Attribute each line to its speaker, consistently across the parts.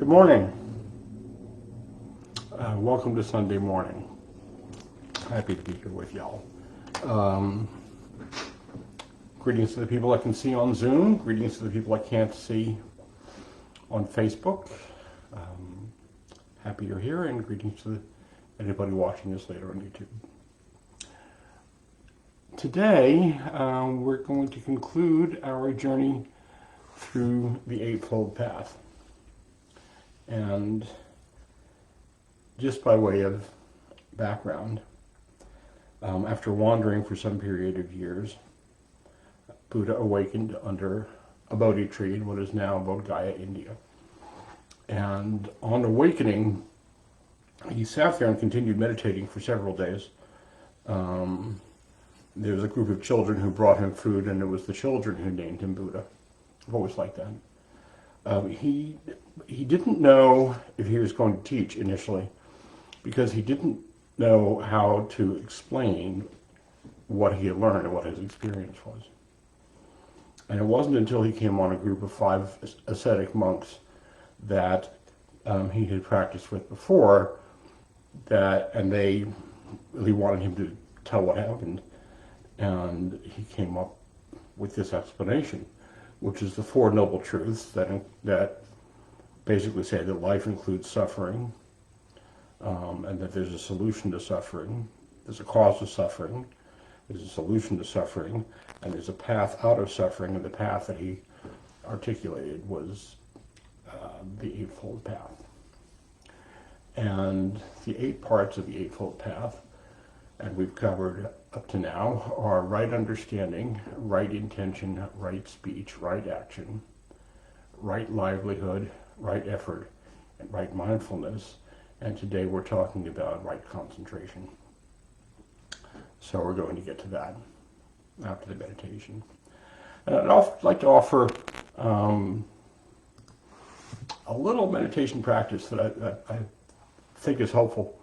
Speaker 1: morning. Welcome to Sunday morning. Happy to be here with y'all. Greetings to the people I can see on Zoom. Greetings to the people I can't see on Facebook. Happy you're here, and greetings to anybody watching this later on YouTube. Today, we're going to conclude our journey through the Eightfold Path. And just by way of background, after wandering for some period of years, Buddha awakened under a Bodhi tree in what is now Bodh Gaya, India. And on awakening, he sat there and continued meditating for several days. There was a group of children who brought him food, and it was the children who named him Buddha. I've always liked that. He didn't know if he was going to teach initially, because he didn't know how to explain what he had learned and what his experience was. And it wasn't until he came on a group of 5 ascetic monks that he had practiced with before, and they really wanted him to tell what happened. And he came up with this explanation, which is the Four Noble Truths that basically say that life includes suffering, and that there's a solution to suffering, there's a cause of suffering, there's a solution to suffering, and there's a path out of suffering, and the path that he articulated was the Eightfold Path. And the 8 parts of the Eightfold Path, and we've covered up to now, are right understanding, right intention, right speech, right action, right livelihood, right effort, and right mindfulness. And today we're talking about right concentration. So we're going to get to that after the meditation. And I'd like to offer a little meditation practice that I think is helpful.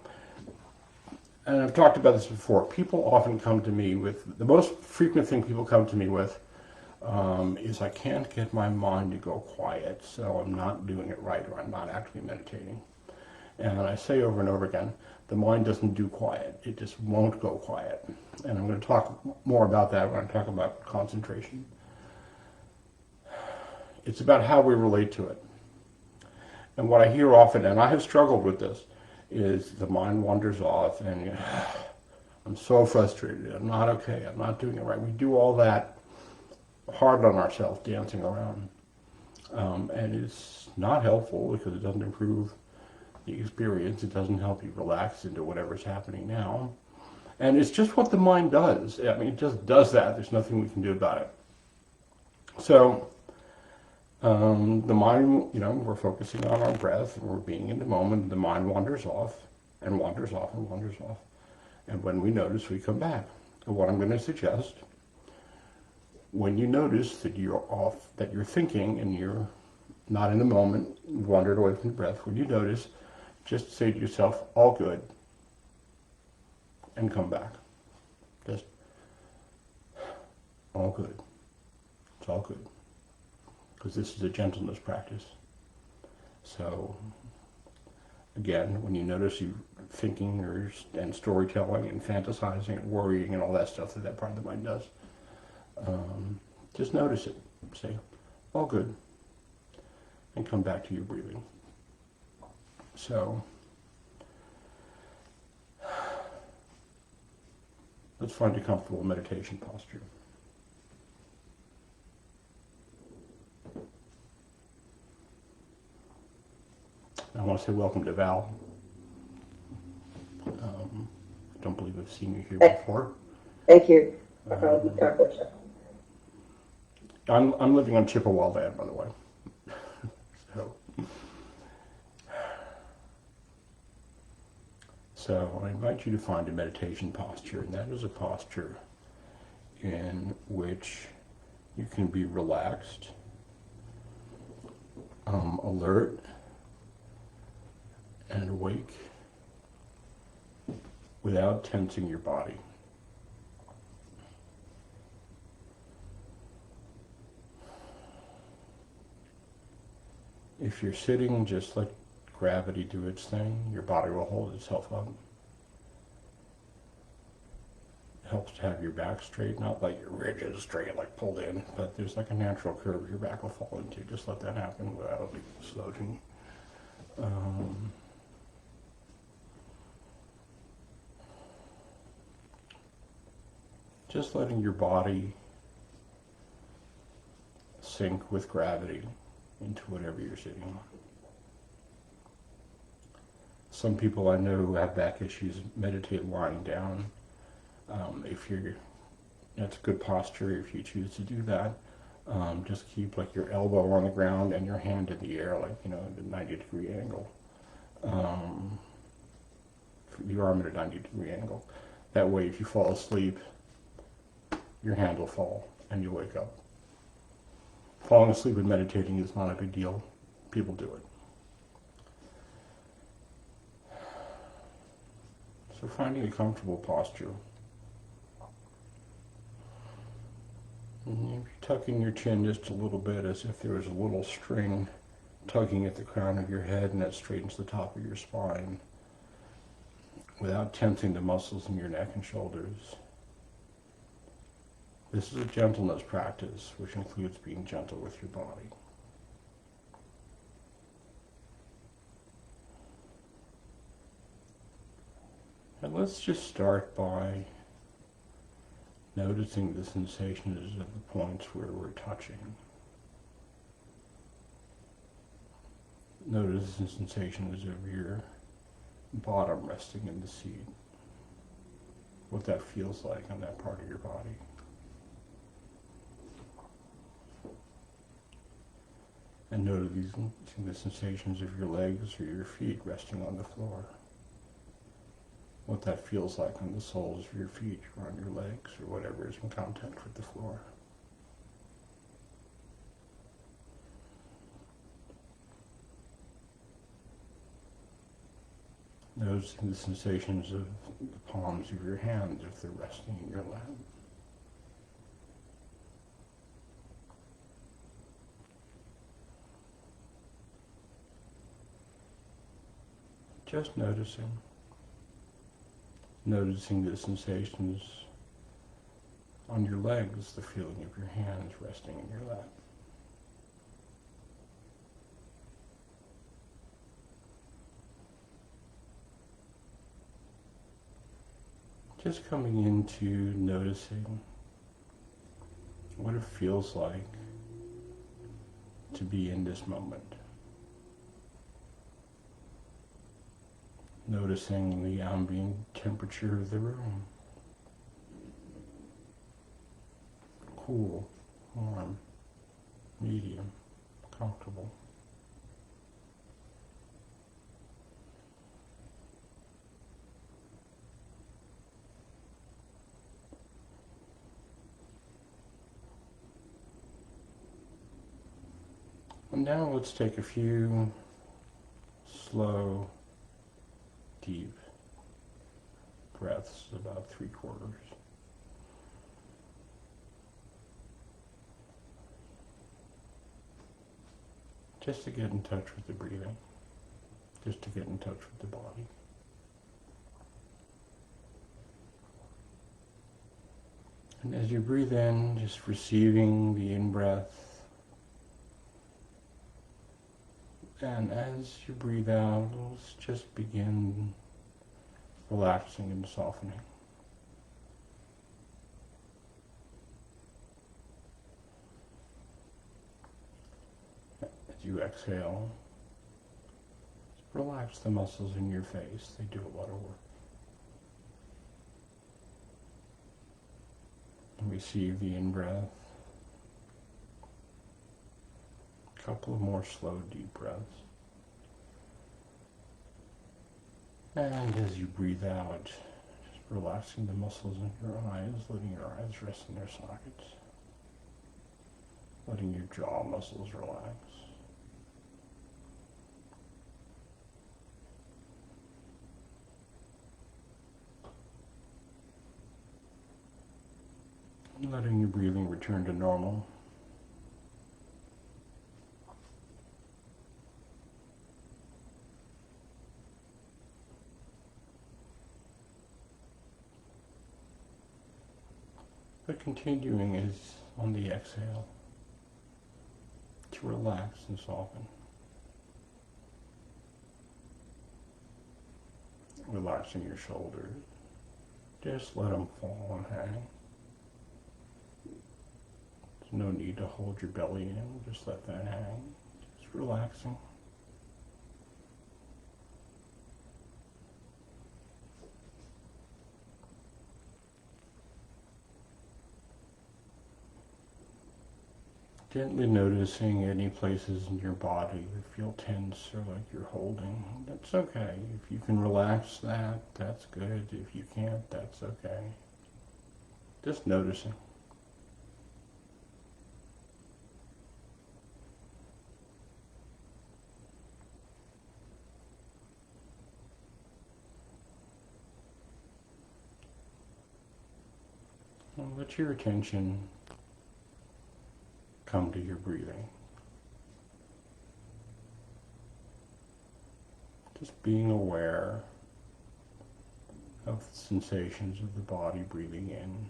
Speaker 1: And I've talked about this before. People often come to me with, the most frequent thing people come to me with is, I can't get my mind to go quiet, so I'm not doing it right, or I'm not actually meditating. And I say over and over again, the mind doesn't do quiet. It just won't go quiet. And I'm going to talk more about that when I talk about concentration. It's about how we relate to it. And what I hear often, and I have struggled with this, is the mind wanders off, and I'm so frustrated, I'm not okay, I'm not doing it right. We do all that hard on ourselves, dancing around. And it's not helpful, because it doesn't improve the experience. It doesn't help you relax into whatever's happening now. And it's just what the mind does. I mean, it just does that. There's nothing we can do about it. So, the mind, we're focusing on our breath, and we're being in the moment, and the mind wanders off, and wanders off, and wanders off. And when we notice, we come back. And what I'm going to suggest, when you notice that you're off, that you're thinking, and you're not in the moment, wandered away from the breath, when you notice, just say to yourself, all good, and come back. Just, all good. It's all good. Because this is a gentleness practice. So, again, when you notice you thinking and storytelling and fantasizing and worrying and all that stuff that part of the mind does, just notice it. Say, all good, and come back to your breathing. So, let's find a comfortable meditation posture. I want to say welcome to Val. I don't believe I've seen you here before.
Speaker 2: Thank you.
Speaker 1: I'm living on Chippewa land, by the way. So I invite you to find a meditation posture, and that is a posture in which you can be relaxed, alert, and awake without tensing your body. If you're sitting, just let gravity do its thing. Your body will hold itself up. It helps to have your back straight, not like your ridges straight, like pulled in, but there's like a natural curve your back will fall into. Just let that happen without slouching. Just letting your body sink with gravity into whatever you're sitting on. Some people I know who have back issues meditate lying down. That's good posture if you choose to do that. Just keep like your elbow on the ground and your hand in the air, like, at a 90-degree angle. Your arm at a 90-degree angle. That way, if you fall asleep, your hand will fall and you'll wake up. Falling asleep and meditating is not a big deal. People do it. So finding a comfortable posture. And you're tucking your chin just a little bit as if there was a little string tugging at the crown of your head, and that straightens the top of your spine without tensing the muscles in your neck and shoulders. This is a gentleness practice, which includes being gentle with your body. And let's just start by noticing the sensations of the points where we're touching. Notice the sensations of your bottom resting in the seat. What that feels like on that part of your body. And noticing the sensations of your legs or your feet resting on the floor. What that feels like on the soles of your feet or on your legs or whatever is in contact with the floor. Noticing the sensations of the palms of your hands if they're resting in your lap. Just noticing. Noticing the sensations on your legs, the feeling of your hands resting in your lap. Just coming into noticing what it feels like to be in this moment. Noticing the ambient temperature of the room. Cool, warm, medium, comfortable. And now let's take a few slow, deep breaths, about 3/4. Just to get in touch with the breathing, just to get in touch with the body. And as you breathe in, just receiving the in-breath. And as you breathe out, let's just begin relaxing and softening. As you exhale, relax the muscles in your face. They do a lot of work. And receive the in-breath. Couple of more slow, deep breaths. And as you breathe out, just relaxing the muscles in your eyes, letting your eyes rest in their sockets. Letting your jaw muscles relax. And letting your breathing return to normal. But continuing is on the exhale to relax and soften. Relaxing your shoulders. Just let them fall and hang. There's no need to hold your belly in. Just let that hang. Just relaxing. Gently noticing any places in your body that feel tense or like you're holding. That's okay. If you can relax that, that's good. If you can't, that's okay. Just noticing. And let your attention come to your breathing. Just being aware of the sensations of the body breathing in.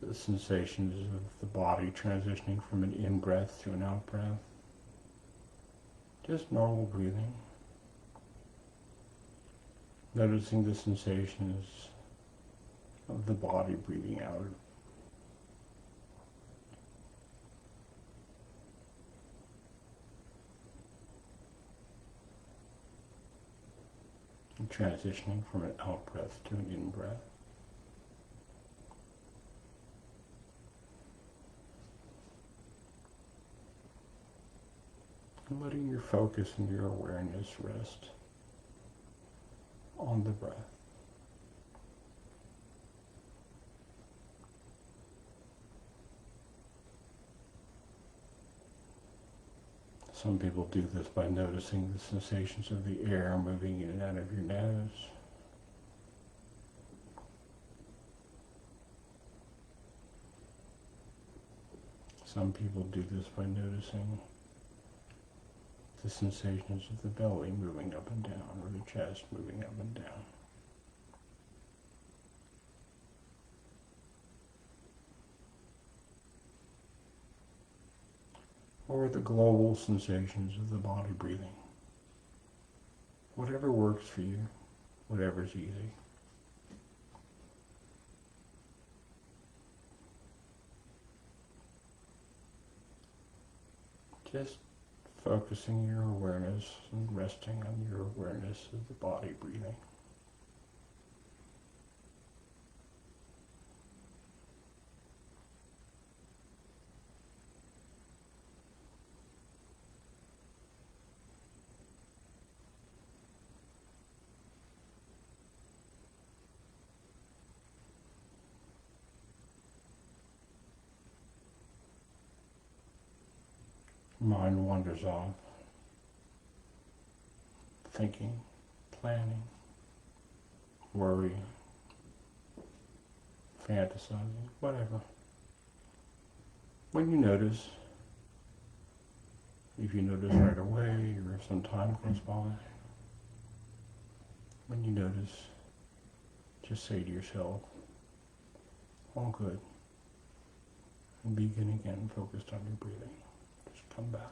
Speaker 1: The sensations of the body transitioning from an in-breath to an out-breath. Just normal breathing. Noticing the sensations of the body breathing out. And transitioning from an out-breath to an in-breath. And letting your focus and your awareness rest on the breath. Some people do this by noticing the sensations of the air moving in and out of your nose. Some people do this by noticing the sensations of the belly moving up and down, or the chest moving up and down. Or the global sensations of the body breathing. Whatever works for you, whatever's easy. Just focusing your awareness and resting on your awareness of the body breathing. Mind wanders off, thinking, planning, worrying, fantasizing, whatever. When you notice, if you notice right away or if some time goes by, when you notice, just say to yourself, all good, and begin again focused on your breathing. Just come back.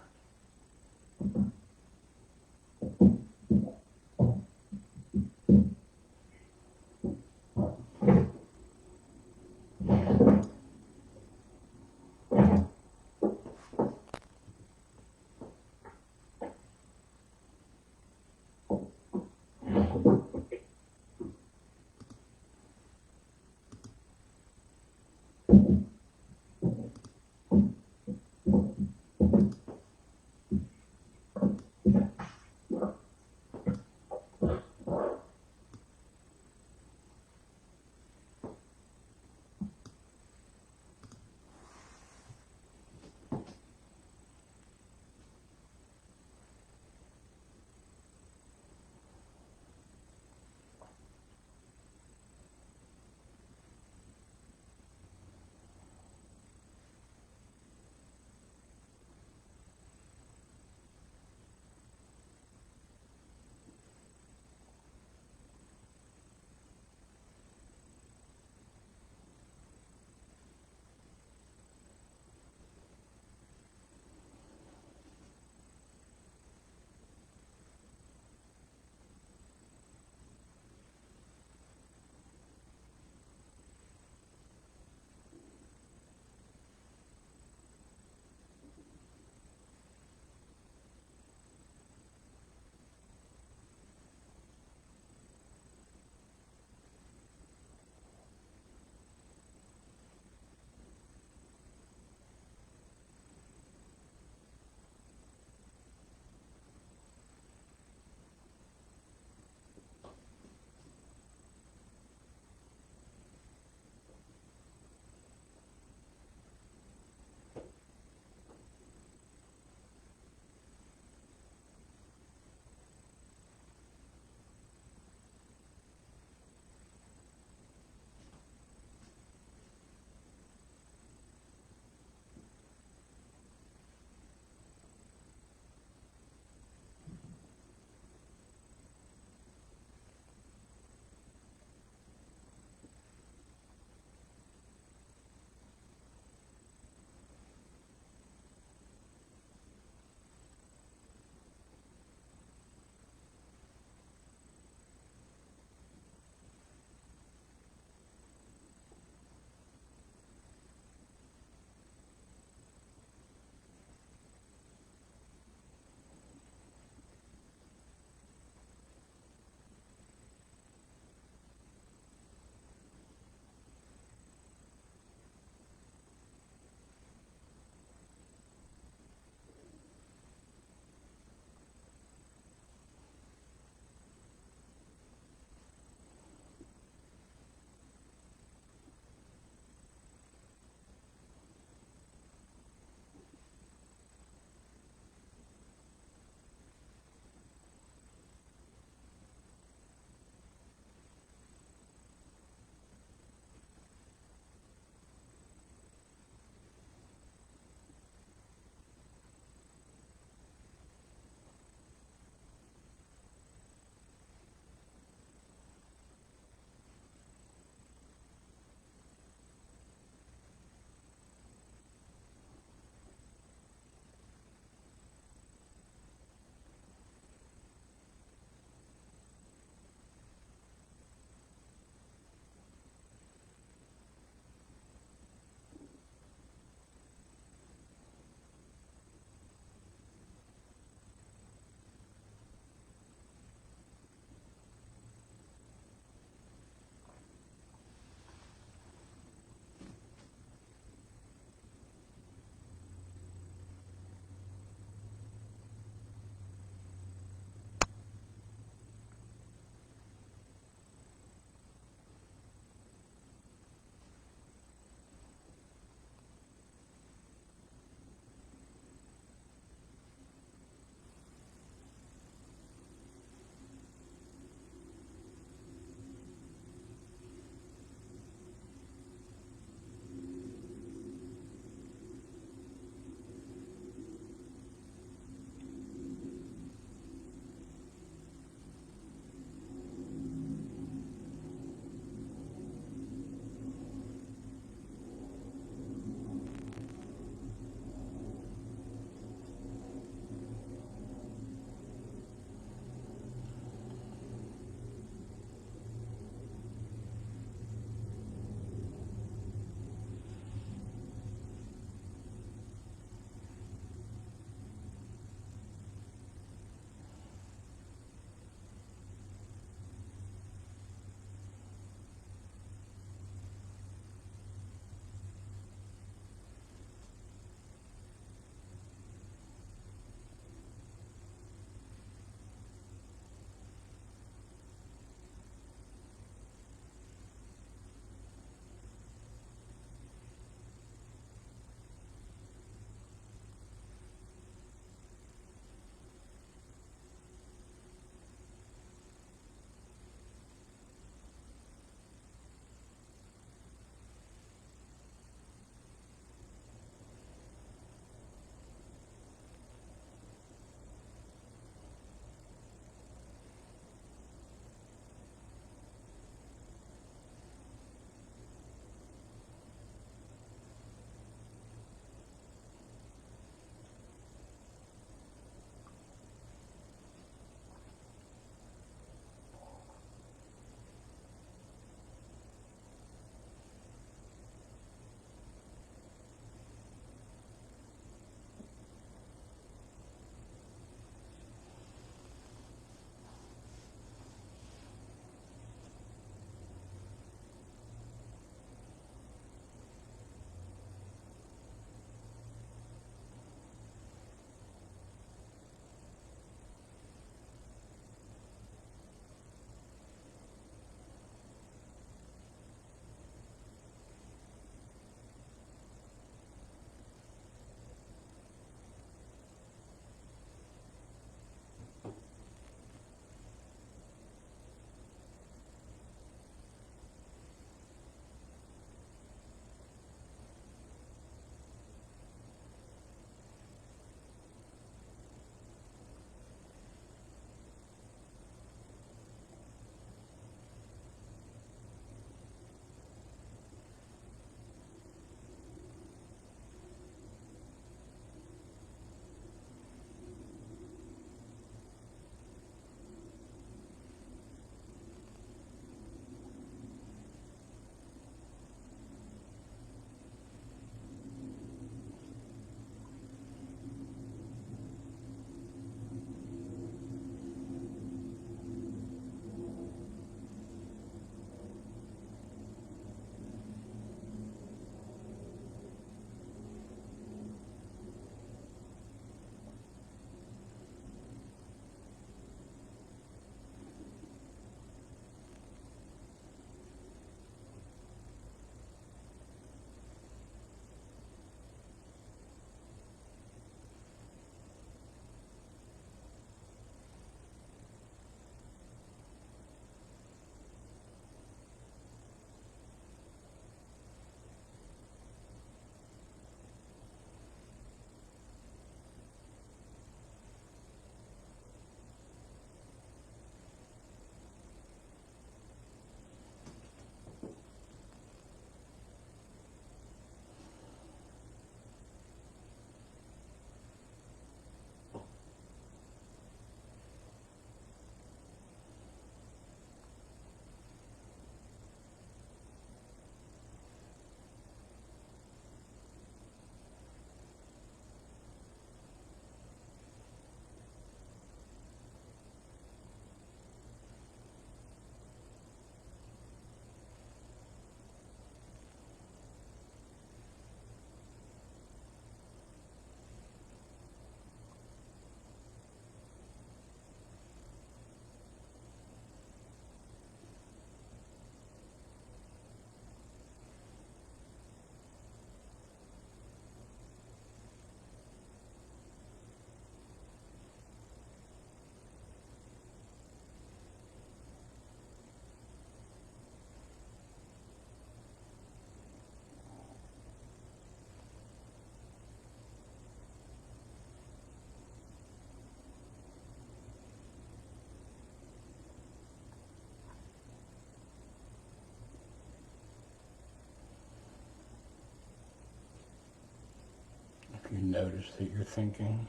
Speaker 1: You notice that you're thinking.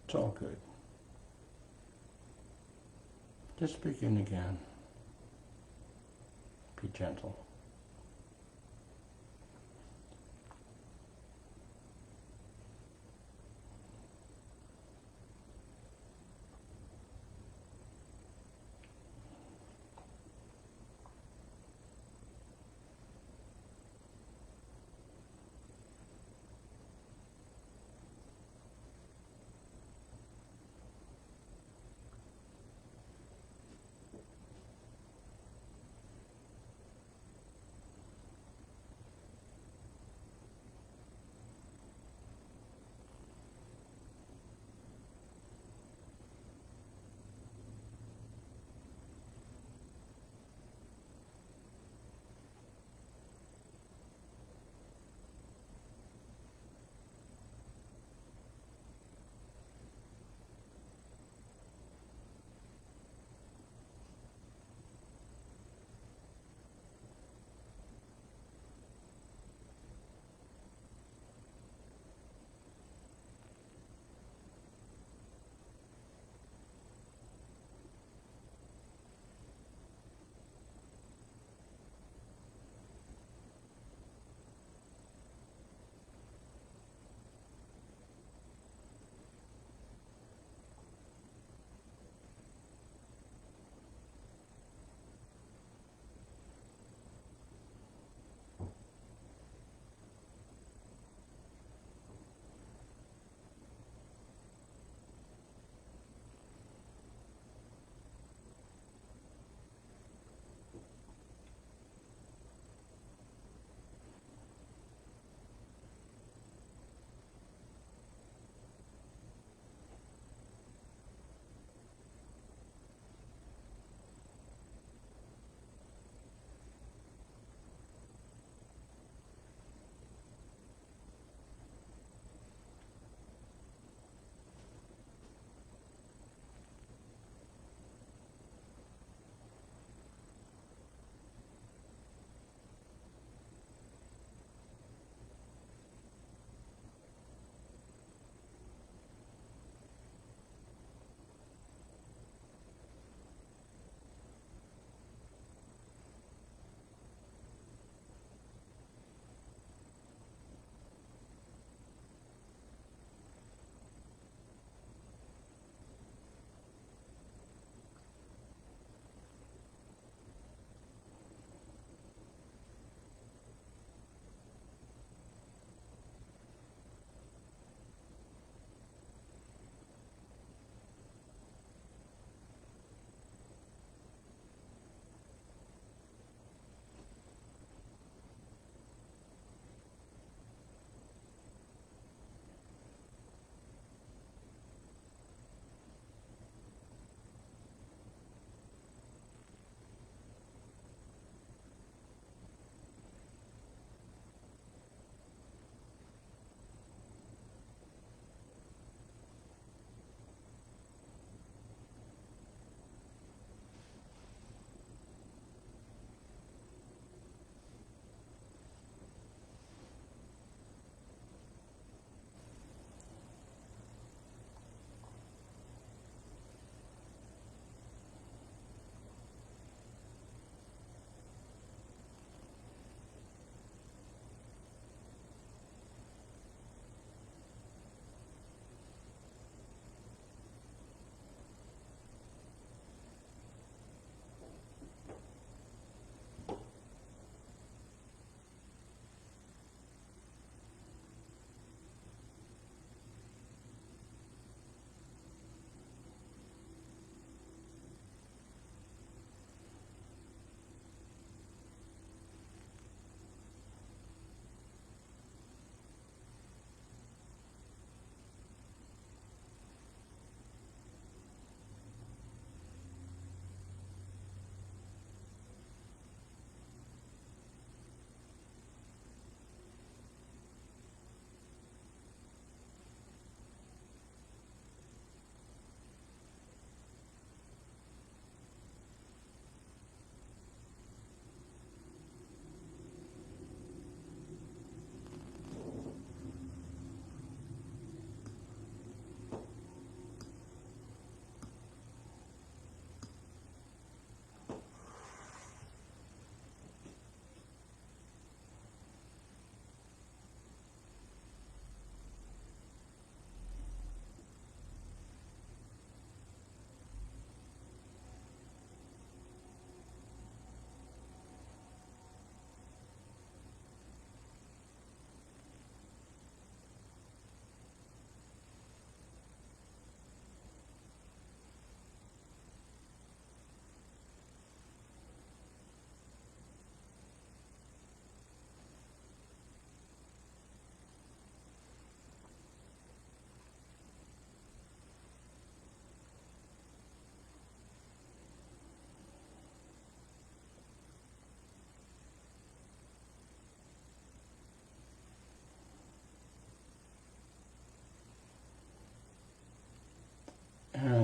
Speaker 1: It's all good. Just begin again. Be gentle.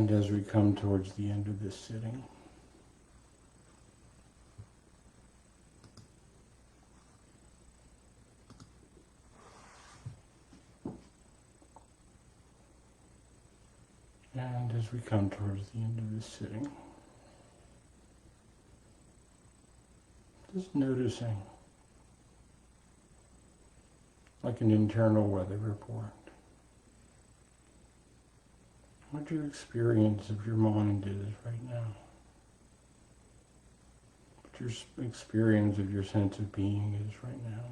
Speaker 1: And as we come towards the end of this sitting, just noticing, like an internal weather report, what your experience of your mind is right now. What your experience of your sense of being is right now.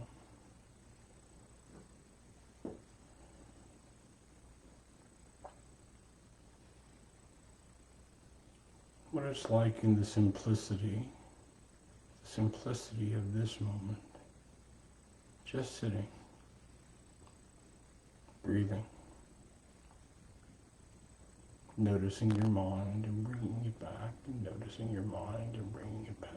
Speaker 1: What it's like in the simplicity of this moment. Just sitting, breathing, noticing your mind and bringing it back, and noticing your mind and bringing it back.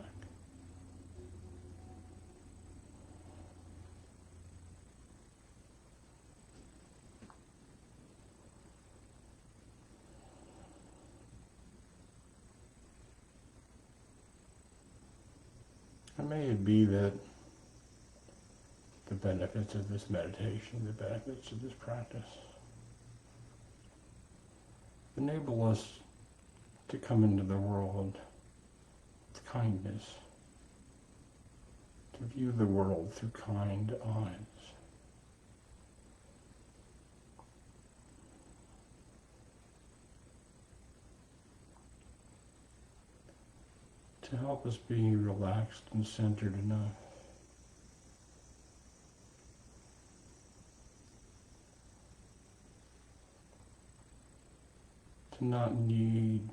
Speaker 1: And may it be that the benefits of this meditation, the benefits of this practice, enable us to come into the world with kindness, to view the world through kind eyes. To help us be relaxed and centered enough to not need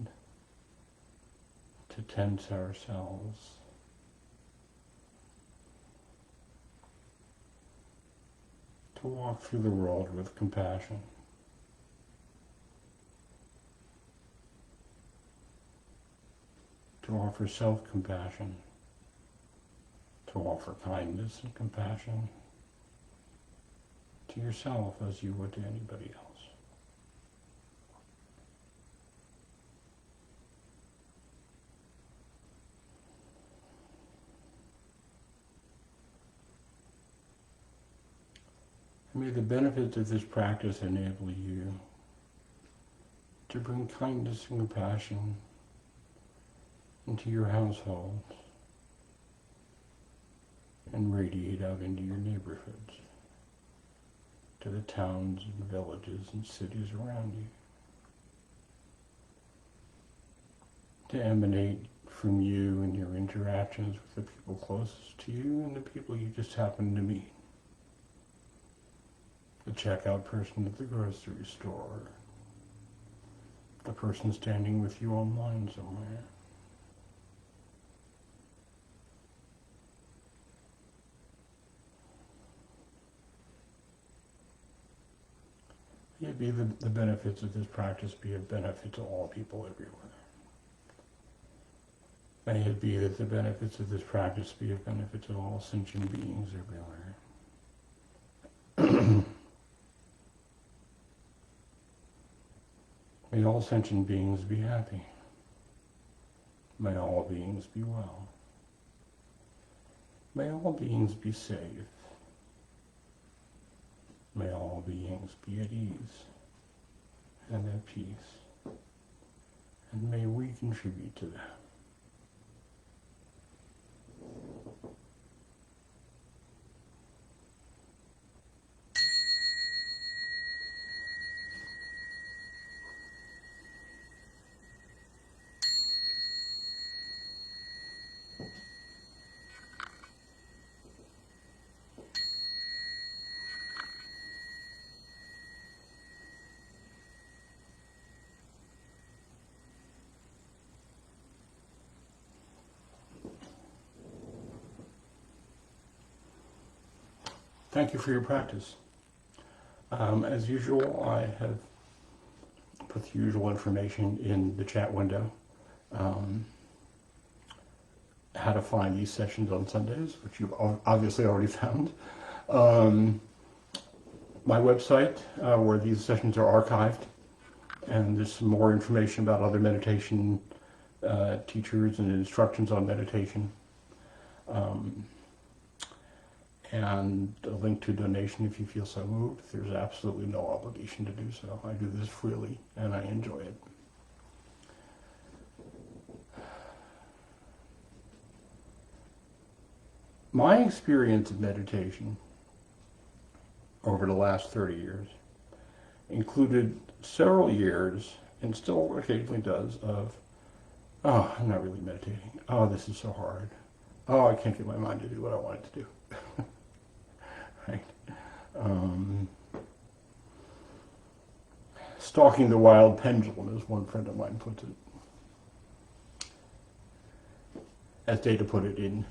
Speaker 1: to tense ourselves, to walk through the world with compassion. To offer self-compassion, to offer kindness and compassion to yourself as you would to anybody else. May the benefits of this practice enable you to bring kindness and compassion into your household and radiate out into your neighborhoods, to the towns and villages and cities around you, to emanate from you and your interactions with the people closest to you and the people you just happen to meet. The checkout person at the grocery store, the person standing with you online somewhere. May it be the benefits of this practice be of benefit to all people everywhere. May it be that the benefits of this practice be of benefit to all sentient beings everywhere. May all sentient beings be happy. May all beings be well. May all beings be safe. May all beings be at ease and at peace, and may we contribute to that. Thank you for your practice. As usual, I have put the usual information in the chat window. How to find these sessions on Sundays, which you've obviously already found. My website, where these sessions are archived, and there's some more information about other meditation teachers and instructions on meditation. And a link to donation if you feel so moved. There's absolutely no obligation to do so. I do this freely, and I enjoy it. My experience of meditation over the last 30 years included several years, and still occasionally does, of, oh, I'm not really meditating. Oh, this is so hard. Oh, I can't get my mind to do what I want it to do. Right? Stalking the wild pendulum, as one friend of mine puts it. As Data put it in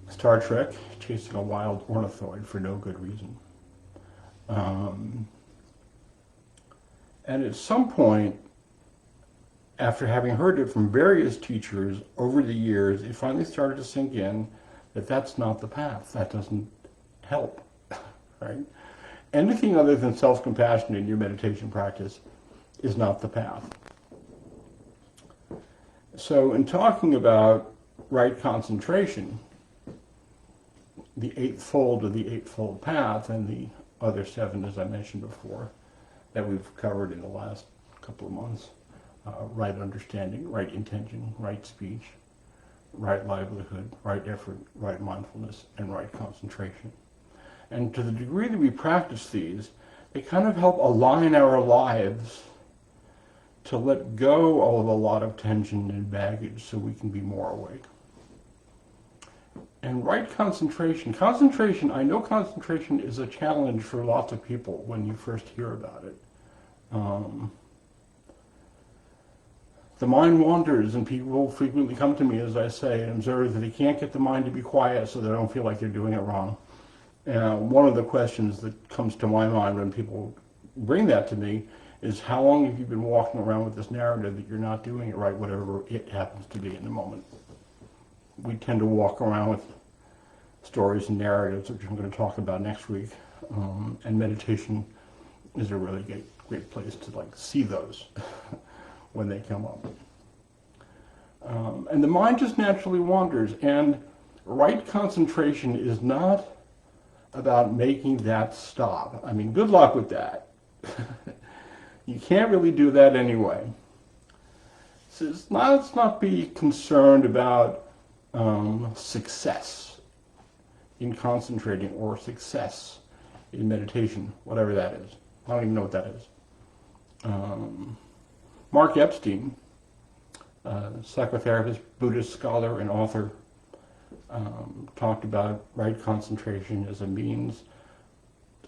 Speaker 1: Star Trek, chasing a wild ornithoid for no good reason. And at some point, after having heard it from various teachers over the years, it finally started to sink in that that's not the path. That doesn't help, right? Anything other than self-compassion in your meditation practice is not the path. So in talking about right concentration, the eightfold of the eightfold path and the other seven, as I mentioned before, that we've covered in the last couple of months, right understanding, right intention, right speech, right livelihood, right effort, right mindfulness, and right concentration. And to the degree that we practice these, they kind of help align our lives to let go of a lot of tension and baggage so we can be more awake. And right concentration, I know concentration is a challenge for lots of people when you first hear about it. The mind wanders, and people frequently come to me, as I say, and observe that they can't get the mind to be quiet so they don't feel like they're doing it wrong. One of the questions that comes to my mind when people bring that to me is, how long have you been walking around with this narrative that you're not doing it right, whatever it happens to be in the moment? We tend to walk around with stories and narratives, which I'm going to talk about next week, and meditation is a really great place to see those when they come up. And the mind just naturally wanders, and right concentration is not about making that stop. I mean, good luck with that. You can't really do that anyway. So let's not be concerned about success in concentrating or success in meditation, whatever that is. I don't even know what that is. Mark Epstein, psychotherapist, Buddhist scholar, and author, talked about right concentration as a means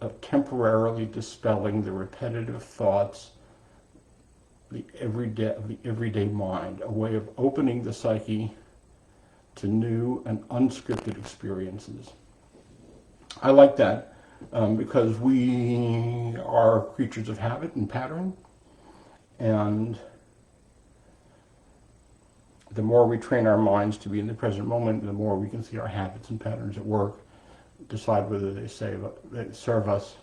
Speaker 1: of temporarily dispelling the repetitive thoughts, the everyday mind, a way of opening the psyche to new and unscripted experiences. I like that because we are creatures of habit and pattern, and the more we train our minds to be in the present moment, the more we can see our habits and patterns at work, decide whether they serve us,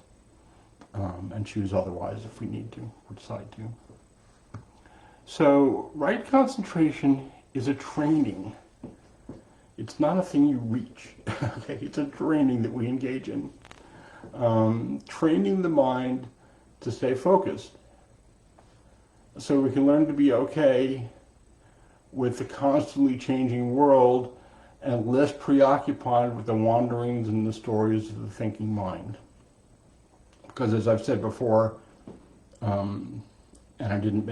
Speaker 1: and choose otherwise if we need to or decide to. So right concentration is a training. It's not a thing you reach. Okay, it's a training that we engage in. Training the mind to stay focused, so we can learn to be okay with the constantly changing world and less preoccupied with the wanderings and the stories of the thinking mind. Because as I've said before, and I'm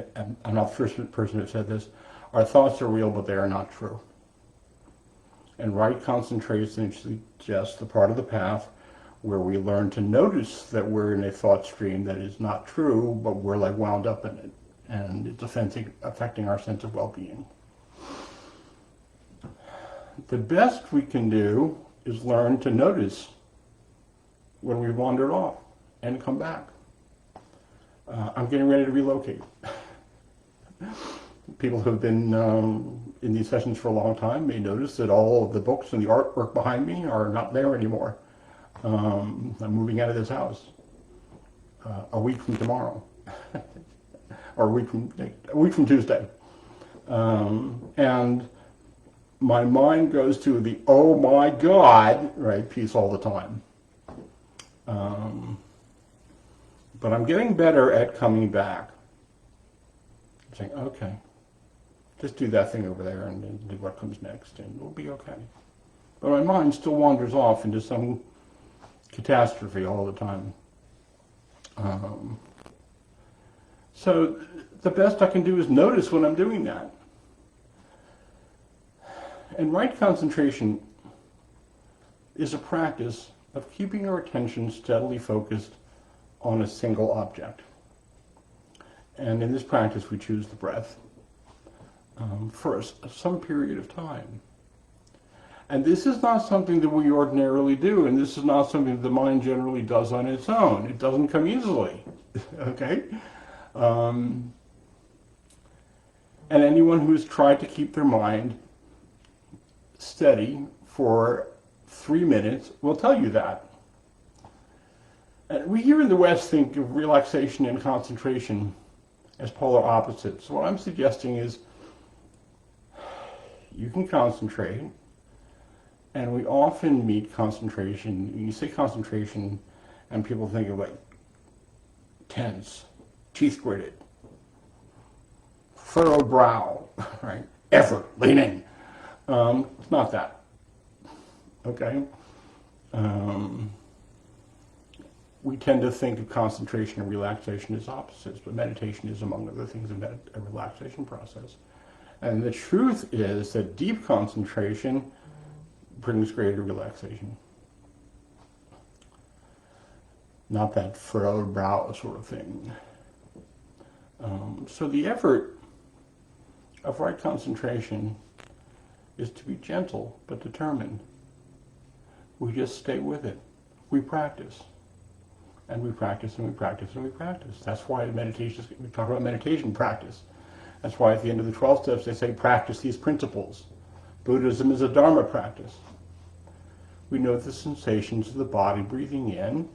Speaker 1: not the first person who said this, our thoughts are real, but they are not true. And right concentration is just the part of the path where we learn to notice that we're in a thought stream that is not true, but we're wound up in it, and it's affecting our sense of well-being. The best we can do is learn to notice when we've wandered off and come back. I'm getting ready to relocate. People who have been in these sessions for a long time may notice that all of the books and the artwork behind me are not there anymore. I'm moving out of this house a week from tomorrow. or a week from Tuesday. And my mind goes to the, oh my God, right, piece all the time. But I'm getting better at coming back. Saying, okay, just do that thing over there and then do what comes next and we'll be okay. But my mind still wanders off into some catastrophe all the time. So the best I can do is notice when I'm doing that. And right concentration is a practice of keeping our attention steadily focused on a single object. And in this practice we choose the breath for some period of time. And this is not something that we ordinarily do, and this is not something that the mind generally does on its own. It doesn't come easily, okay? And anyone who's tried to keep their mind steady for 3 minutes will tell you that. And we here in the West think of relaxation and concentration as polar opposites. So what I'm suggesting is you can concentrate, and we often meet concentration. You say concentration, and people think of like tense, teeth gritted, furrowed brow, right? Effort, leaning. It's not that. Okay? We tend to think of concentration and relaxation as opposites, but meditation is, among other things, a relaxation process. And the truth is that deep concentration brings greater relaxation. Not that furrowed brow sort of thing. So the effort of right concentration is to be gentle but determined. We just stay with it. We practice. And we practice and we practice and we practice. That's why meditation, we talk about meditation practice. That's why at the end of the 12 steps they say practice these principles. Buddhism is a Dharma practice. We note the sensations of the body breathing in,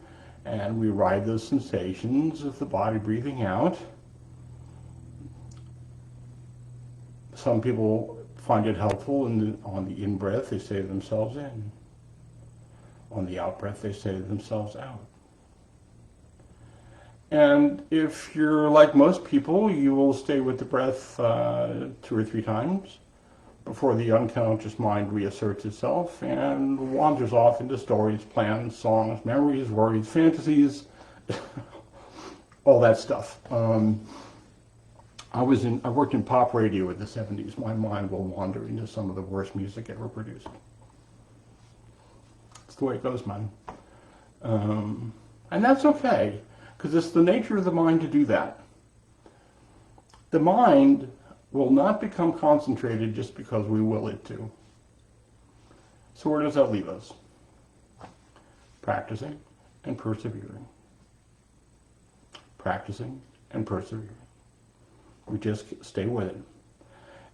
Speaker 1: and we ride those sensations of the body breathing out. Some people find it helpful on the in-breath, they say to themselves in. On the out-breath, they say to themselves out. And if you're like most people, you will stay with the breath 2 or 3 times before the unconscious mind reasserts itself and wanders off into stories, plans, songs, memories, worries, fantasies, all that stuff. I worked in pop radio in the 70s. My mind will wander into some of the worst music ever produced. It's the way it goes, man. And that's okay, because it's the nature of the mind to do that. The mind will not become concentrated just because we will it to. So where does that leave us? Practicing and persevering. Practicing and persevering. We just stay with it.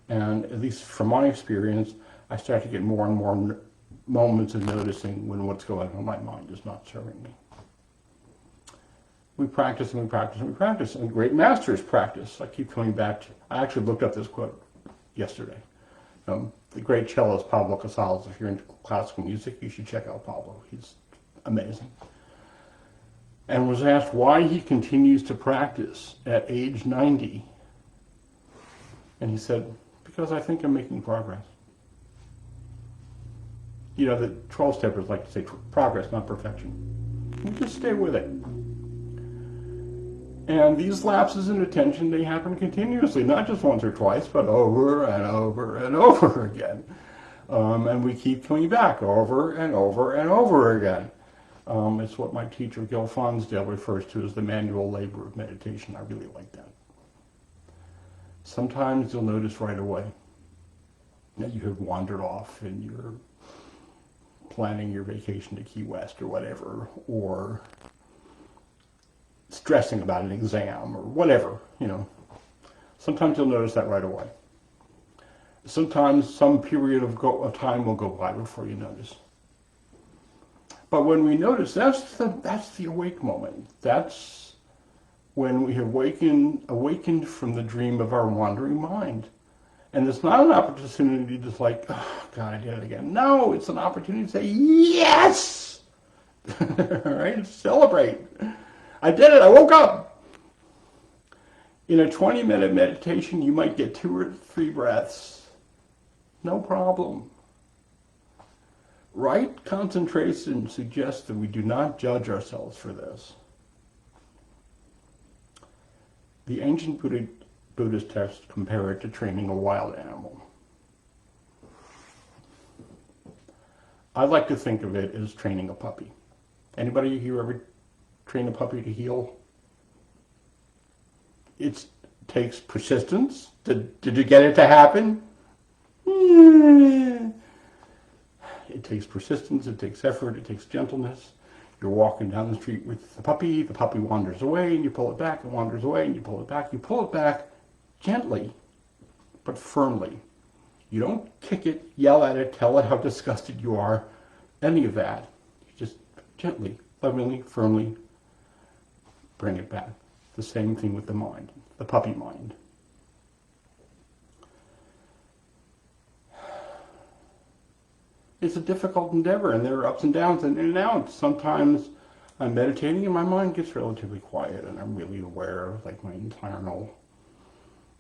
Speaker 1: And at least from my experience, I start to get more and more moments of noticing when what's going on in my mind is not serving me. We practice and we practice and we practice, and great masters practice. I keep coming back to, I actually looked up this quote yesterday. The great cellist Pablo Casals, if you're into classical music, you should check out Pablo. He's amazing. And was asked why he continues to practice at age 90. And he said, because I think I'm making progress. You know, the 12-steppers like to say progress, not perfection. You just stay with it. And these lapses in attention, they happen continuously, not just once or twice, but over and over and over again. And we keep coming back over and over and over again. It's what my teacher, Gil Fonsdale, refers to as the manual labor of meditation. I really like that. Sometimes you'll notice right away that you have wandered off and you're planning your vacation to Key West or whatever, or stressing about an exam or whatever, you know. Sometimes you'll notice that right away. Sometimes some period of time will go by before you notice. But when we notice, that's the awake moment. That's when we have awakened from the dream of our wandering mind. And it's not an opportunity to just like, oh, God, I did it again. No, it's an opportunity to say, yes! All right? Celebrate. I did it. I woke up. In a 20-minute meditation, you might get 2 or 3 breaths. No problem. Right concentration suggests that we do not judge ourselves for this. The ancient Buddhist texts compare it to training a wild animal. I like to think of it as training a puppy. Anybody here ever train a puppy to heel? It takes persistence. Did you get it to happen? It takes persistence, it takes effort, it takes gentleness. You're walking down the street with the puppy wanders away, and you pull it back, it wanders away, and you pull it back. You pull it back gently, but firmly. You don't kick it, yell at it, tell it how disgusted you are, any of that. You just gently, lovingly, firmly bring it back. The same thing with the mind, the puppy mind. It's a difficult endeavor, and there are ups and downs and in and outs. Sometimes I'm meditating and my mind gets relatively quiet, and I'm really aware of like my internal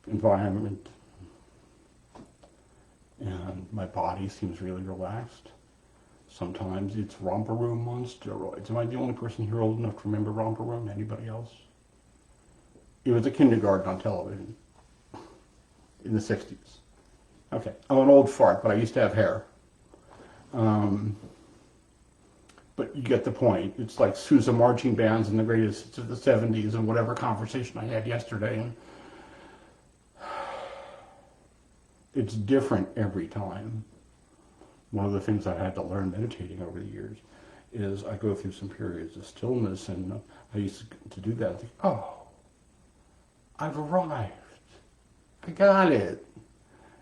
Speaker 1: environment, and my body seems really relaxed. Sometimes it's romper room on steroids. Am I the only person here old enough to remember romper room? Anybody else? It was a kindergarten on television in the 60s. Okay, I'm an old fart, but I used to have hair. But you get the point. It's like Sousa marching bands and the greatest hits of the 70s and whatever conversation I had yesterday. And it's different every time. One of the things I had to learn meditating over the years is I go through some periods of stillness, and I used to do that. I think, oh, I've arrived. I got it.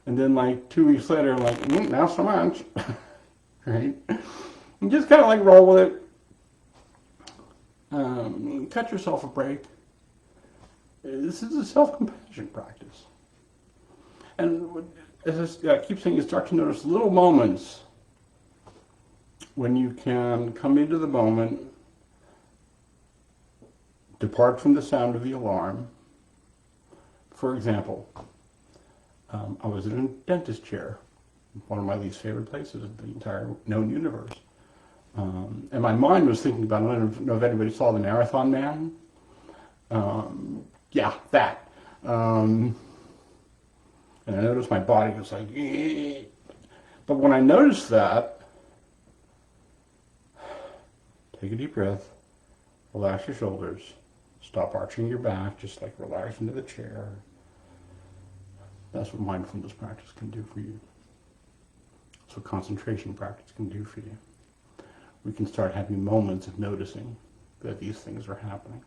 Speaker 1: And then like 2 weeks later, I'm like, now so much. Right? And just kind of like roll with it. Cut yourself a break. This is a self-compassion practice. And as I keep saying, you start to notice little moments when you can come into the moment, depart from the sound of the alarm. For example, I was in a dentist chair, one of my least favorite places in the entire known universe. And my mind was thinking about, I don't know if anybody saw The Marathon Man. Yeah, that. And I noticed my body was like, eeh. But when I noticed that, take a deep breath, relax your shoulders, stop arching your back, just like relax into the chair. That's what mindfulness practice can do for you. That's what concentration practice can do for you. We can start having moments of noticing that these things are happening.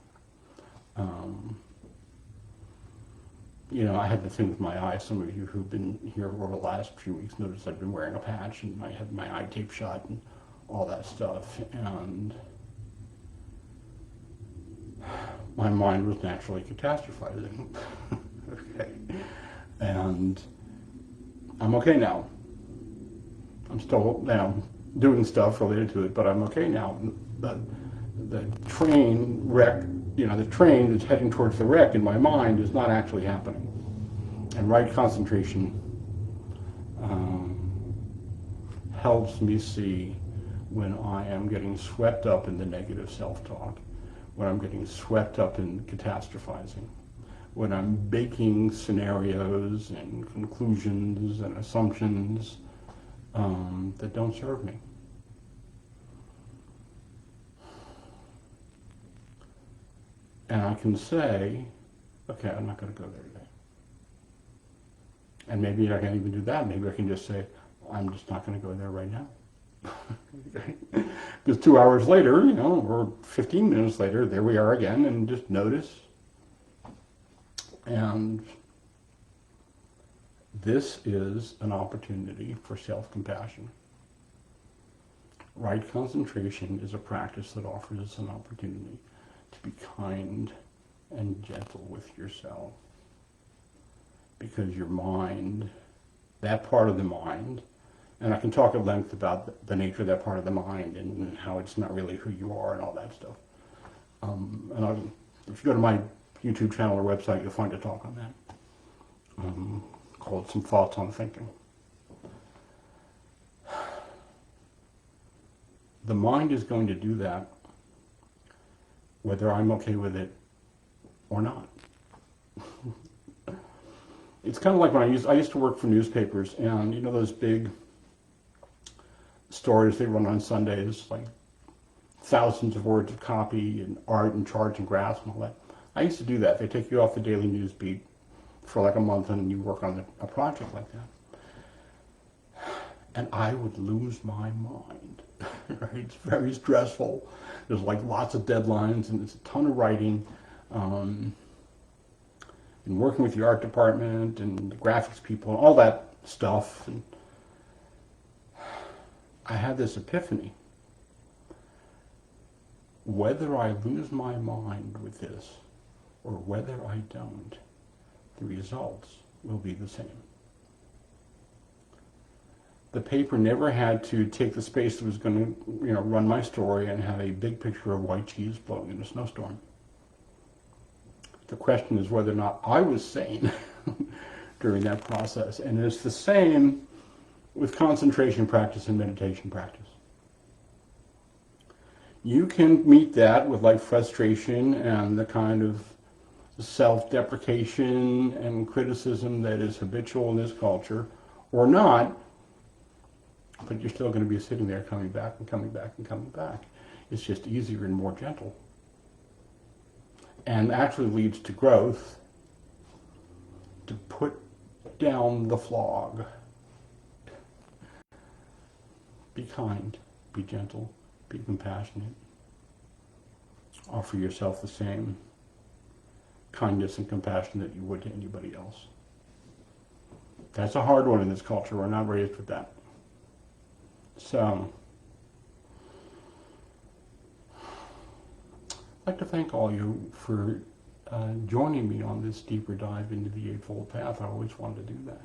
Speaker 1: I had the thing with my eye. Some of you who've been here over the last few weeks noticed I've been wearing a patch, and I had my eye tape shut and all that stuff. And my mind was naturally catastrophizing. Okay. And I'm okay now. I'm still doing stuff related to it, but I'm okay now. The train wreck, the train that's heading towards the wreck in my mind is not actually happening. And right concentration helps me see when I am getting swept up in the negative self-talk, when I'm getting swept up in catastrophizing, when I'm baking scenarios and conclusions and assumptions that don't serve me. And I can say, okay, I'm not going to go there today. And maybe I can't even do that. Maybe I can just say, I'm just not going to go there right now. Because 2 hours later, or 15 minutes later, there we are again, and just notice. And this is an opportunity for self-compassion. Right concentration is a practice that offers us an opportunity to be kind and gentle with yourself. Because your mind, that part of the mind, and I can talk at length about the nature of that part of the mind and how it's not really who you are and all that stuff. If you go to my YouTube channel or website, you'll find a talk on that, called Some Thoughts on Thinking. The mind is going to do that whether I'm okay with it or not. It's kind of like when I used to work for newspapers, and you know those big stories they run on Sundays, like thousands of words of copy and art and charts and graphs and all that. I used to do that. They take you off the daily news beat for like a month and you work on a project like that. And I would lose my mind. Right? It's very stressful. There's like lots of deadlines and there's a ton of writing. And working with the art department and the graphics people and all that stuff. And I had this epiphany. Whether I lose my mind with this or whether I don't, the results will be the same. The paper never had to take the space that was going to, run my story and have a big picture of white cheese blowing in a snowstorm. The question is whether or not I was sane during that process. And it's the same with concentration practice and meditation practice. You can meet that with like frustration and the kind of self-deprecation and criticism that is habitual in this culture, or not, but you're still going to be sitting there coming back and coming back and coming back. It's just easier and more gentle. And actually leads to growth, to put down the flog. Be kind, be gentle, be compassionate. Offer yourself the same kindness and compassion that you would to anybody else. That's a hard one in this culture. We're not raised with that. So, I'd like to thank all you for joining me on this deeper dive into the Eightfold Path. I always wanted to do that.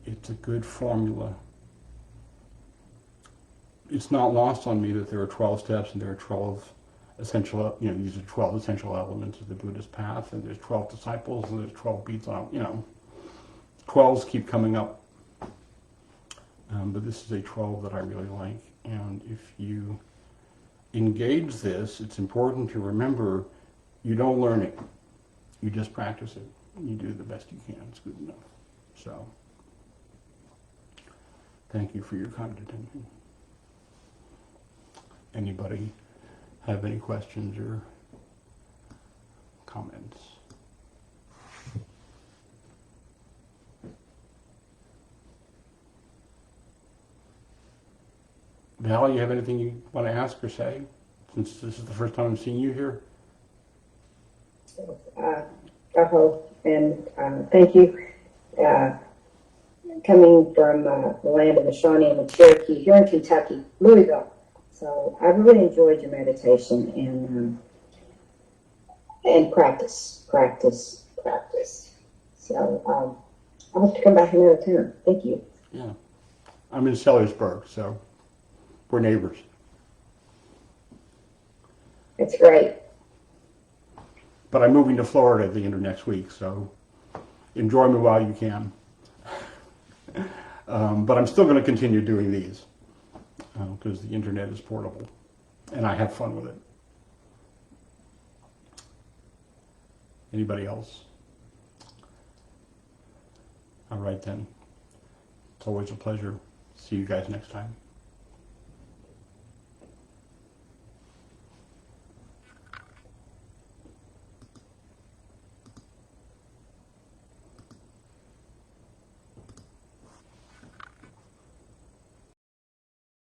Speaker 1: It's a good formula. It's not lost on me that there are 12 steps and there are 12 essential, these are 12 essential elements of the Buddhist path, and there's 12 disciples and there's 12 beats on, 12s keep coming up. But this is a 12 that I really like. And if you engage this, it's important to remember you don't learn it. You just practice it. You do the best you can. It's good enough. So, thank you for your kind attention. Anybody have any questions or comments? Val, you have anything you want to ask or say, since this is the first time I'm seeing you here?
Speaker 2: And thank you. Coming from the land of the Shawnee and the Cherokee here in Kentucky, Louisville. So I really enjoyed your meditation and practice. So I hope to come back another time. Thank you.
Speaker 1: Yeah. I'm in Sellersburg, so we're neighbors.
Speaker 2: It's great.
Speaker 1: But I'm moving to Florida at the end of next week, so enjoy me while you can. But I'm still going to continue doing these because the internet is portable, and I have fun with it. Anybody else? All right then. It's always a pleasure. See you guys next time.